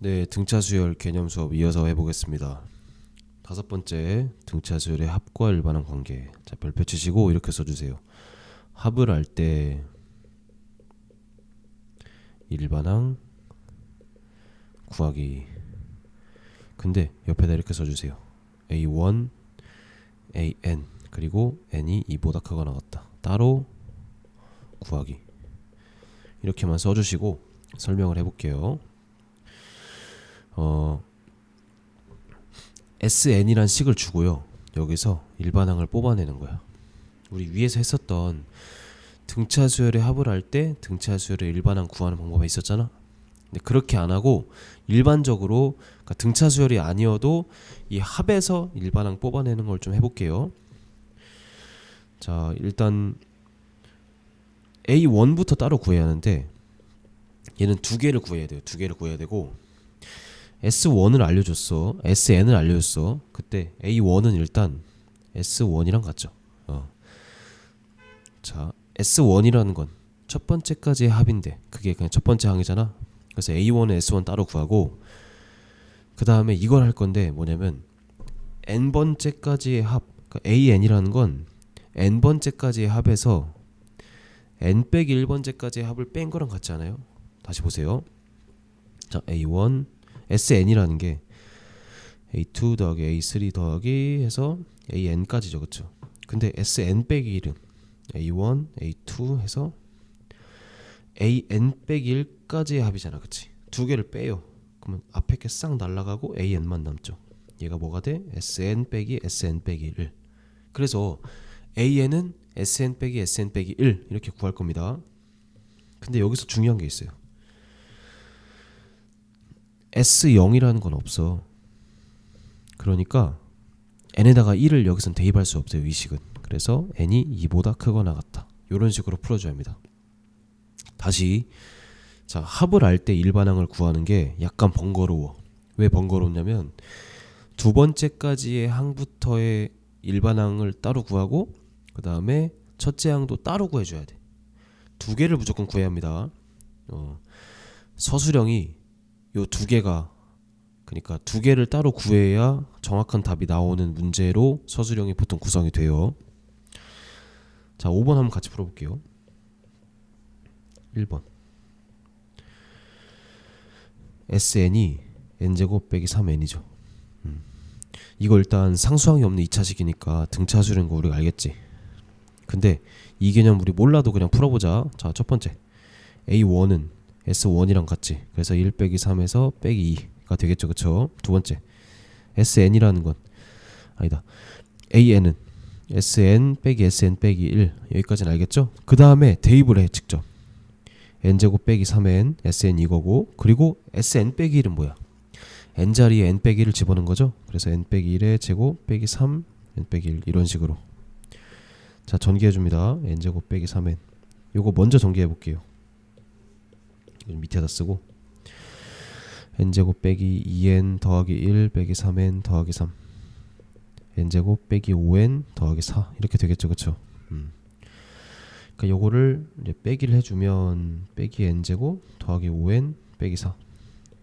네, 등차 수열 개념 수업 이어서 해보겠습니다. 다섯 번째, 등차 수열의 합과 일반항 관계. 자, 별표 치시고 이렇게 써주세요. 합을 할 때 일반항 구하기. 근데 옆에다 이렇게 써주세요. A1, AN 그리고 n이 2보다 크거나 같다. 따로 구하기. 이렇게만 써주시고 설명을 해볼게요. SN이란 식을 주고요. 여기서 일반항을 뽑아내는 거야. 우리 위에서 했었던 등차 수열의 합을 할 때 등차 수열의 일반항 구하는 방법이 있었잖아. 근데 그렇게 안 하고 일반적으로 그러니까 등차 수열이 아니어도 이 합에서 일반항 뽑아내는 걸 좀 해볼게요. 자, 일단 A1부터 따로 구해야 하는데 얘는 두 개를 구해야 돼요. 두 개를 구해야 되고 S1을 알려줬어. SN을 알려줬어. 그때 A1은 일단 S1이랑 같죠. 자, S1이라는 건 첫 번째까지의 합인데 그게 그냥 첫 번째 항이잖아. 그래서 A1은 S1 따로 구하고 그 다음에 이걸 할 건데 뭐냐면 N번째까지의 합, 그러니까 AN이라는 건 N번째까지의 합에서 N 빼기 1번째까지의 합을 뺀 거랑 같지 않아요? 다시 보세요. 자, A1 SN이라는 게 A2 더하기 A3 더하기 해서 AN까지죠. 그쵸? 근데 SN 빼기 1은 A1, A2 해서 AN 빼기 1까지의 합이잖아. 그치? 두 개를 빼요. 그러면 앞에 게 싹 날아가고 AN만 남죠. 얘가 뭐가 돼? SN 빼기 SN 빼기 1. 그래서 AN은 SN 빼기 SN 빼기 1 이렇게 구할 겁니다. 근데 여기서 중요한 게 있어요. S0이라는 건 없어. 그러니까 n에다가 1을 여기선 대입할 수 없어요. 위식은. 그래서 n이 2보다 크거나 같다. 이런 식으로 풀어줘야 합니다. 다시 자, 합을 할 때 일반항을 구하는 게 약간 번거로워. 왜 번거롭냐면 두 번째까지의 항부터의 일반항을 따로 구하고 그 다음에 첫째 항도 따로 구해줘야 돼. 두 개를 무조건 구해야 합니다. 서술형이 요 두 개가 그러니까 두 개를 따로 구해야 정확한 답이 나오는 문제로 서술형이 보통 구성이 돼요. 자, 5번 한번 같이 풀어볼게요. 1번 SN이 n제곱 빼기 3n이죠. 이거 일단 상수항이 없는 2차식이니까 등차수라는 거 우리가 알겠지. 근데 이 개념 우리 몰라도 그냥 풀어보자. 자, 첫 번째 A1은 S1이랑 같지. 그래서 1 빼기 3에서 빼기 2가 되겠죠. 그쵸? 두 번째 SN이라는 건 아니다. AN은 SN 빼기 SN 빼기 1 여기까지는 알겠죠? 그 다음에 대입을 해 직접. n제곱 빼기 3n SN 이거고 그리고 SN 빼기 1은 뭐야? n자리에 n 빼기 1을 집어넣은 거죠? 그래서 n 빼기 1의 제곱 빼기 3 n 빼기 1 이런 식으로. 자, 전개해줍니다. n제곱 빼기 3n 요거 먼저 전개해볼게요. 이건 밑에다 쓰고 n제곱 빼기 2n 더하기 1 빼기 3n 더하기 3 n제곱 빼기 5n 더하기 4 이렇게 되겠죠. 그쵸? 그러니까 요거를 이제 빼기를 해주면 빼기 n제곱 더하기 5n 빼기 4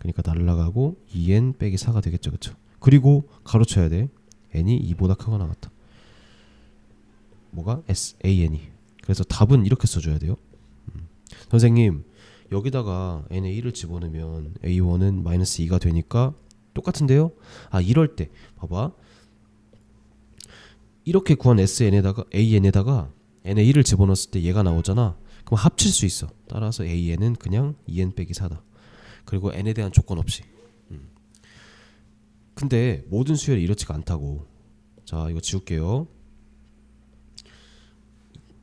그러니까 날라가고 2n 빼기 4가 되겠죠. 그쵸? 그리고 가로쳐야 돼. n이 2보다 크거나 같다. 뭐가? SAN이. 그래서 답은 이렇게 써줘야 돼요. 선생님 여기다가 n에 1을 집어넣으면 A1은 마이너스 2가 되니까 똑같은데요? 아, 이럴 때 봐봐. 이렇게 구한 SN에다가 AN에다가 n에 1을 집어넣었을 때 얘가 나오잖아. 그럼 합칠 수 있어. 따라서 AN은 그냥 2n 빼기 4다. 그리고 n에 대한 조건 없이. 근데 모든 수열이 이렇지가 않다고. 자, 이거 지울게요.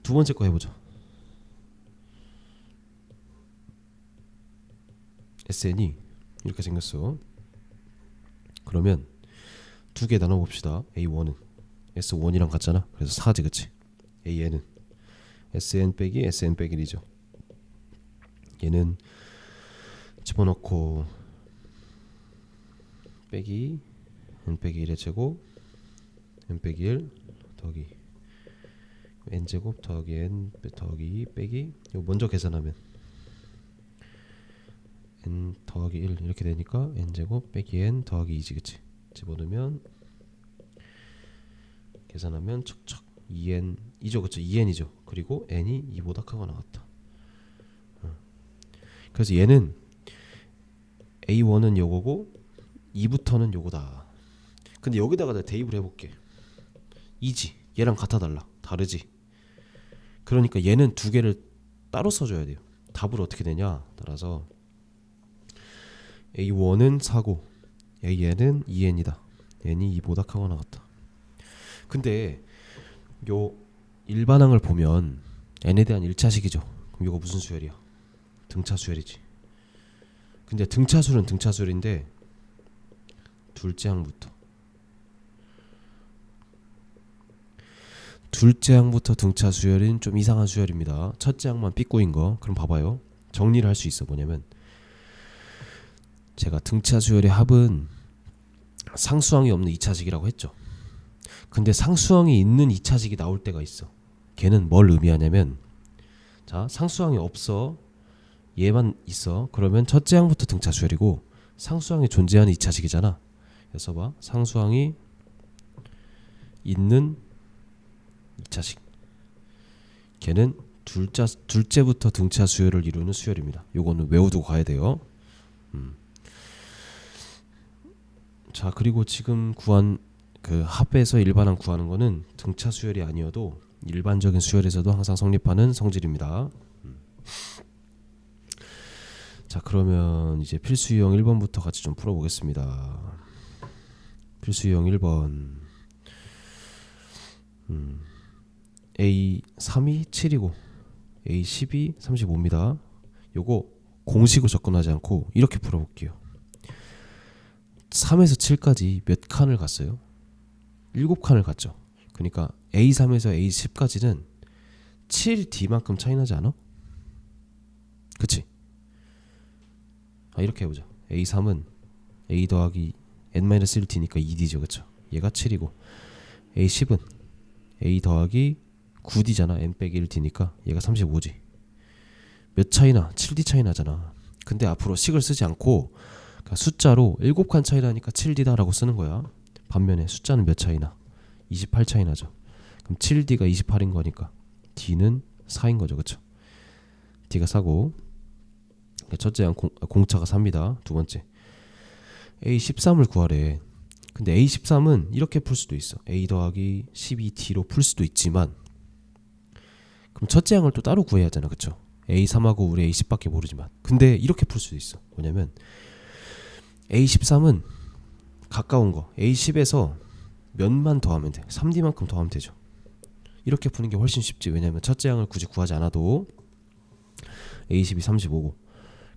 두 번째 거 해보자. SN이 이렇게 생겼어. 그러면 두 개 나눠봅시다. A1은 S1이랑 같잖아. 그래서 4지. 그치? AN은 SN 빼기 SN 빼기 1이죠. 얘는 집어넣고 빼기 n 빼기 1의 제곱 n 빼기 1 더하기 n제곱 더하기 n 더하기 2 빼기 이거 먼저 계산하면 n 더하기 1 이렇게 되니까 n제곱 빼기 n 더하기 2지 그치? 집어넣으면 계산하면 척척 2n 이죠 그쵸? 2n이죠. 그리고 n이 2보다 크가 나왔다. 그래서 얘는 A1은 요거고 2부터는 요거다. 근데 여기다가 내가 대입을 해볼게. 2지 얘랑 같아 달라 다르지. 그러니까 얘는 두 개를 따로 써줘야 돼요. 답을 어떻게 되냐 따라서 A1은 4고 AN은 2n이다. n이 2보다 크가 나왔다. 근데 요 일반항을 보면 n에 대한 1차식이죠. 그럼 이거 무슨 수열이야? 등차 수열이지. 근데 등차수는 등차수열인데 둘째 항부터 등차 수열인 좀 이상한 수열입니다. 첫째 항만 삐꼬인 거. 그럼 봐봐요. 정리를 할 수 있어. 뭐냐면 제가 등차 수열의 합은 상수항이 없는 2차식이라고 했죠. 근데 상수항이 있는 2차식이 나올 때가 있어. 걔는 뭘 의미하냐면 자 상수항이 없어. 얘만 있어. 그러면 첫째 항부터 등차 수열이고 상수항이 존재하는 2차식이잖아. 그래서 봐. 상수항이 있는 2차식. 걔는 둘째부터 등차 수열을 이루는 수열입니다. 요거는 외우고 가야 돼요. 자 그리고 지금 구한 그 합에서 일반항 구하는 거는 등차 수열이 아니어도 일반적인 수열에서도 항상 성립하는 성질입니다. 자 그러면 이제 필수 유형 1번부터 같이 좀 풀어보겠습니다. 필수 유형 1번 A3이 7이고 A10이 35입니다. 요거 공식으로 접근하지 않고 이렇게 풀어볼게요. 3에서 7까지 몇 칸을 갔어요? 7칸을 갔죠. 그러니까 A3에서 A10까지는 7D만큼 차이 나지 않아? 그치? 이렇게 해보자. A3은 A 더하기 N-1D니까 2D죠 그쵸? 얘가 7이고 A10은 A 더하기 9D잖아. N 빼기 1D니까 얘가 35지. 몇 차이나? 7D 차이 나잖아. 근데 앞으로 식을 쓰지 않고 그러니까 숫자로 7칸 차이 나니까 7D다 라고 쓰는 거야. 반면에 숫자는 몇 차이 나? 28 차이 나죠. 그럼 7D가 28인 거니까 D는 4인 거죠 그쵸? D가 4고 첫째 항 공차가 4입니다. 두 번째 A13을 구하래. 근데 A13은 이렇게 풀 수도 있어. A 더하기 12D로 풀 수도 있지만 그럼 첫째 항을 또 따로 구해야 하잖아 그쵸? A3하고 우리 A10밖에 모르지만 근데 이렇게 풀 수도 있어. 뭐냐면 A13은 가까운 거 A10에서 몇만 더하면 돼. 3D만큼 더하면 되죠. 이렇게 푸는 게 훨씬 쉽지. 왜냐면 첫째 항을 굳이 구하지 않아도 A10이 35고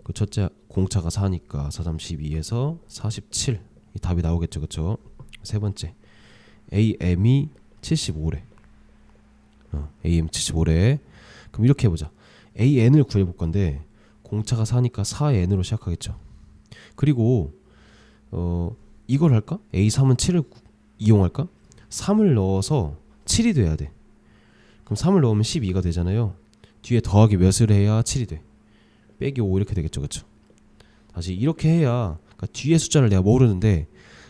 그 첫째 공차가 4니까 4, 3, 12에서 47 이 답이 나오겠죠 그쵸? 세 번째 AM이 75래. AM 75래. 그럼 이렇게 해보자. AN을 구해볼 건데 공차가 4니까 4N으로 시작하겠죠. 그리고 이걸 할까? A3은 7을 이용할까? 3을 넣어서 7이 돼야 돼. 그럼 3을 넣으면 12가 되잖아요. 뒤에 더하기 몇을 해야 7이 돼? 빼기 5 이렇게 되겠죠 그쵸? 다시 이렇게 해야 그러니까 뒤에 숫자를 내가 모르는데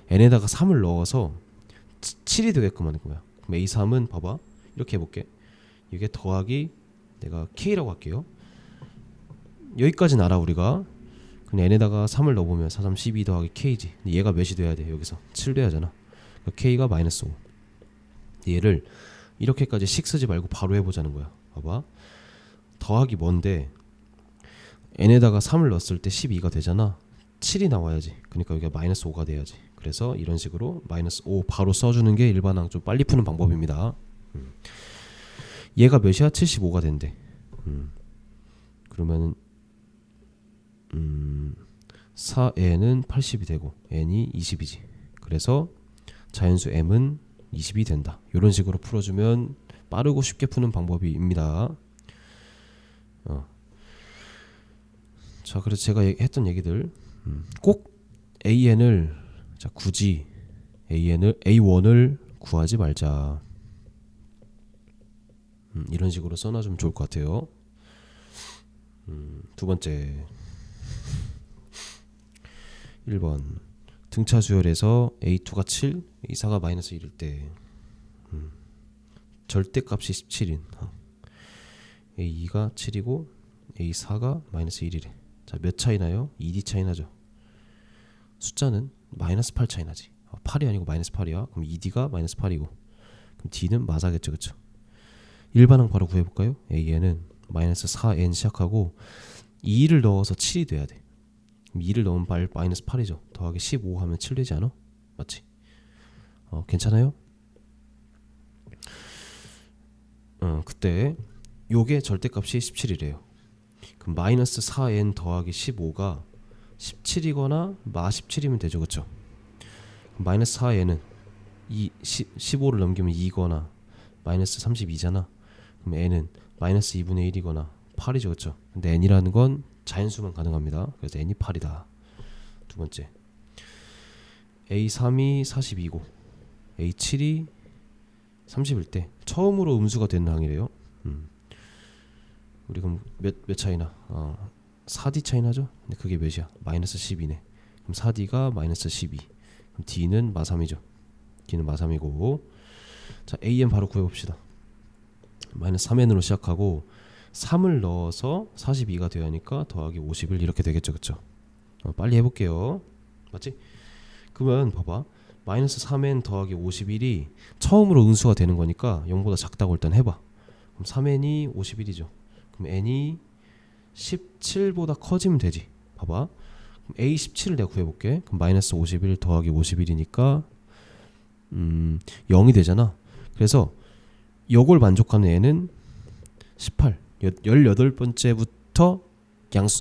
n에다가 3을 넣어서 7이 되게끔 하는 거야. 그럼 A3은 봐봐 이렇게 해볼게. 이게 더하기 내가 K라고 할게요. 여기까지는 알아 우리가. 그럼 n에다가 3을 넣어보면 4, 3, 12 더하기 K지. 얘가 몇이 돼야 돼? 여기서 7 돼야 하잖아. 그러니까 K가 마이너스 5. 얘를 이렇게까지 식 쓰지 말고 바로 해보자는 거야. 봐봐 더하기 뭔데 n에다가 3을 넣었을 때 12가 되잖아. 7이 나와야지. 그러니까 여기가 마이너스 5가 돼야지. 그래서 이런 식으로 마이너스 5 바로 써주는 게 일반항 좀 빨리 푸는 방법입니다. 얘가 몇이야? 75가 된대. 그러면은 4n은 80이 되고 n이 20이지. 그래서 자연수 m은 20이 된다. 이런 식으로 풀어주면 빠르고 쉽게 푸는 방법입니다. 자, 그래서 제가 했던 얘기들 꼭 AN을 자 굳이 A1을 구하지 말자. 이런 식으로 써놔주면 좋을 것 같아요. 두 번째 1번 등차 수열에서 A2가 7, A4가 마이너스 1일 때 절대값이 17인 A2가 7이고 A4가 마이너스 1이래. 자, 몇 차이 나요? 2D 차이 나죠. 숫자는 마이너스 8 차이 나지. 8이 아니고 마이너스 8이야. 그럼 2D가 마이너스 8이고 그럼 D는 마사겠죠. 그쵸? 일반항 바로 구해볼까요? A에는 마이너스 4n 시작하고 2를 넣어서 7이 돼야 돼. 그럼 2를 넣으면 마이너스 8이죠. 더하기 15 하면 7 되지 않아? 맞지? 괜찮아요? 그때 요게 절대값이 17이래요. 그럼 마이너스 4n 더하기 15가 17이거나 마 17이면 되죠. 그쵸? 마이너스 4n은 15를 넘기면 2거나 마이너스 32잖아. 그럼 n은 마이너스 2분의 1이거나 8이죠. 그쵸? 근데 n이라는 건 자연수만 가능합니다. 그래서 n이 8이다. 두 번째 A3이 42고 A7이 30일 때 처음으로 음수가 되는 항이래요. 우리 그럼 몇 차이나? 4D 차이 나죠? 근데 그게 몇이야? 마이너스 12네. 그럼 4D가 마이너스 12. 그럼 D는 마3이죠. D는 마3이고 자 AM 바로 구해봅시다. 마이너스 3n으로 시작하고 3을 넣어서 42가 되어야 하니까 더하기 50을 이렇게 되겠죠. 그쵸? 빨리 해볼게요. 맞지? 그러면 봐봐. 마이너스 3n 더하기 51이 처음으로 음수가 되는 거니까 0보다 작다고 일단 해봐. 그럼 3n이 51이죠. 그럼 n이 17보다 커지면 되지. 봐봐. 그럼 A17을 내가 구해볼게. 그럼 마이너스 51 더하기 51이니까 0이 되잖아. 그래서 요걸 만족하는 n은 18 18번째부터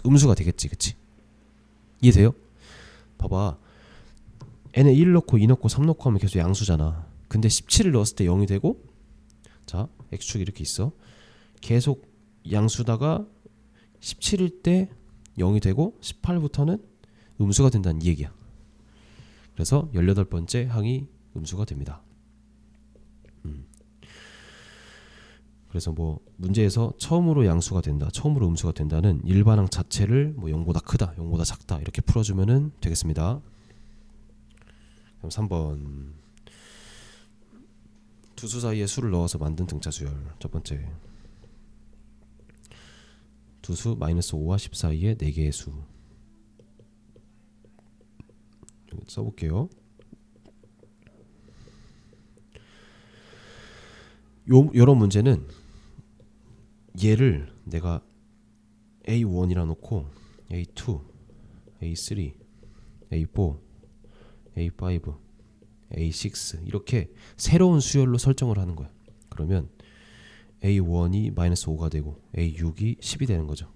음수가 되겠지. 그치? 이해돼요? 봐봐. n에 1 넣고 2 넣고 3 넣고 하면 계속 양수잖아. 근데 17을 넣었을 때 0이 되고 자 x축이 이렇게 있어. 계속 양수다가 17일 때 0이 되고 18부터는 음수가 된다는 이 얘기야. 그래서 18번째 항이 음수가 됩니다. 그래서 뭐 문제에서 처음으로 양수가 된다, 처음으로 음수가 된다는 일반항 자체를 뭐 0보다 크다, 0보다 작다 이렇게 풀어주면 되겠습니다. 그럼 3번 두 수 사이에 수를 넣어서 만든 등차 수열. 첫 번째 두 수 마이너스 5와 10 사이에 4개의 수. 써볼게요. 요런 문제는 얘를 내가 A1이라 놓고 A2, A3, A4, A5, A6 이렇게 새로운 수열로 설정을 하는 거야. 그러면 A1이 마이너스 5가 되고 A6이 10이 되는 거죠.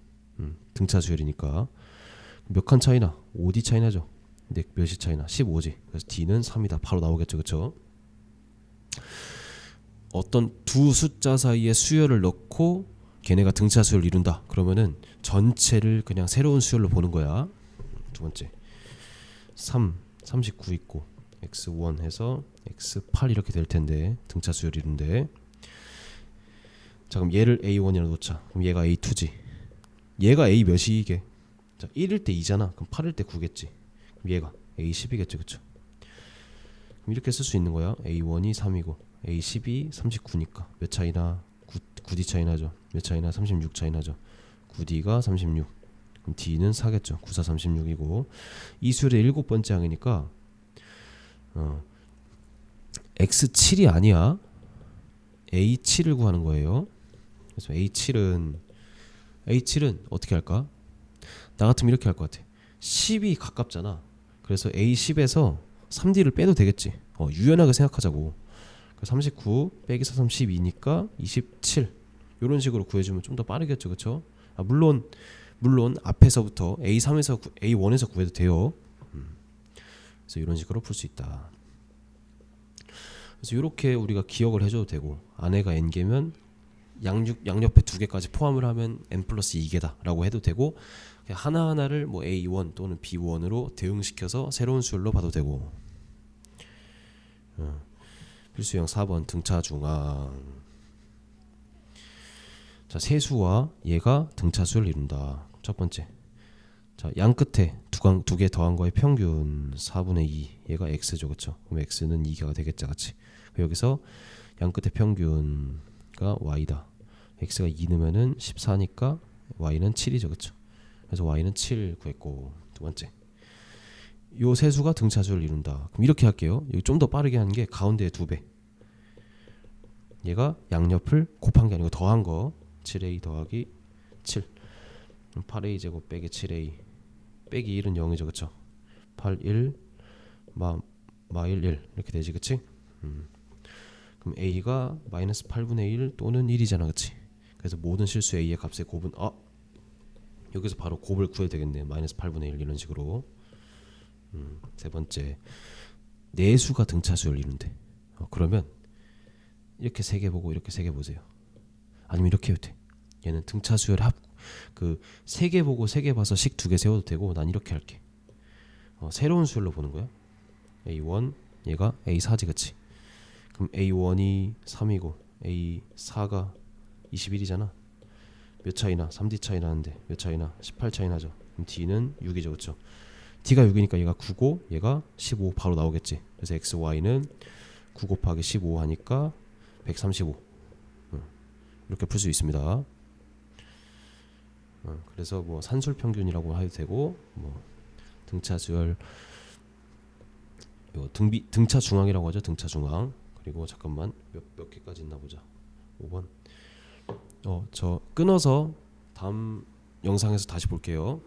등차 수열이니까 몇 칸 차이나? 5D 차이 나죠. 근데 몇이 차이나? 15지. 그래서 D는 3이다. 바로 나오겠죠. 그쵸? 어떤 두 숫자 사이에 수열을 넣고 걔네가 등차 수열을 이룬다. 그러면은 전체를 그냥 새로운 수열로 보는 거야. 두 번째 3, 39 있고 x1 해서 x8 이렇게 될 텐데 등차 수열이 이룬데 자 그럼 얘를 A1이라 놓자. 그럼 얘가 A2지. 얘가 A 몇이 이게? 자 1일 때 2잖아. 그럼 8일 때 9겠지. 그럼 얘가 A10이겠죠. 그쵸? 그럼 이렇게 쓸 수 있는 거야. A1이 3이고 A10이 39니까 몇 차이나? 9D 차이 나죠. 몇 차이나? 36 차이 나죠. 9D가 36. 그럼 D는 4겠죠. 9, 4, 36이고 이 수열의 7번째 항이니까 X7이 아니야. A7을 구하는 거예요. 그래서 A7은 어떻게 할까? 나 같으면 이렇게 할 것 같아. 10이 가깝잖아. 그래서 A10에서 3D를 빼도 되겠지. 유연하게 생각하자고. 39 빼기 4, 32니까 27 이런 식으로 구해주면 좀 더 빠르겠죠. 그쵸? 물론 앞에서부터 A1에서 구해도 돼요. 그래서 이런 식으로 풀 수 있다. 그래서 이렇게 우리가 기억을 해줘도 되고 안에가 n개면 양옆에 2개까지 포함을 하면 n 플러스 2개다 라고 해도 되고 하나하나를 뭐 A1 또는 B1으로 대응시켜서 새로운 수열로 봐도 되고 필수형 4번 등차 중항. 자 세수와 얘가 등차 수열을 이룬다. 첫 번째 자, 양 끝에 두 개 더한 거의 평균 4분의 2. 얘가 x죠, 그렇죠? 그럼 x는 2개가 되겠죠, 같이. 여기서 양 끝에 평균가 y다. x가 2 넣으면은 14니까 y는 7이죠, 그렇죠? 그래서 y는 7 구했고, 두 번째. 요 세수가 등차수를 이룬다. 그럼 이렇게 할게요. 여기 좀 더 빠르게 하는 게 가운데에 2배. 얘가 양옆을 곱한 게 아니고 더한 거. 7a 더하기 7. 8a 제곱 빼기 7a 빼기 1은 0이죠, 그쵸? 8, 1, 마일 1 이렇게 되지, 그치? 그럼 a가 마이너스 8분의 1 또는 1이잖아, 그치? 그래서 모든 실수 a의 값의 곱은 여기서 바로 곱을 구해야 되겠네. 마이너스 8분의 1 이런 식으로. 세 번째, 내수가 등차수를 이룬대. 그러면 이렇게 세 개 보고 이렇게 세 개 보세요. 아니면 이렇게 해도 돼. 얘는 등차수열 그 세 개 보고 세 개 봐서 식 두 개 세워도 되고, 난 이렇게 할게. 새로운 수열로 보는 거야. A1 얘가 A4지, 그치? 그럼 A1이 3이고 A4가 21이잖아. 몇 차이나? 3D 차이 나는데 몇 차이나? 18 차이 나죠. 그럼 D는 6이죠, 그쵸? D가 6이니까 얘가 9고 얘가 15 바로 나오겠지. 그래서 XY는 9 곱하기 15 하니까 135. 이렇게 풀 수 있습니다. 그래서 뭐 산술 평균이라고 해도 되고, 뭐 등차수열, 등차 중앙이라고 하죠. 등차 중앙. 그리고 잠깐만 몇 개까지 있나 보자. 5번. 저 끊어서 다음 영상에서 다시 볼게요.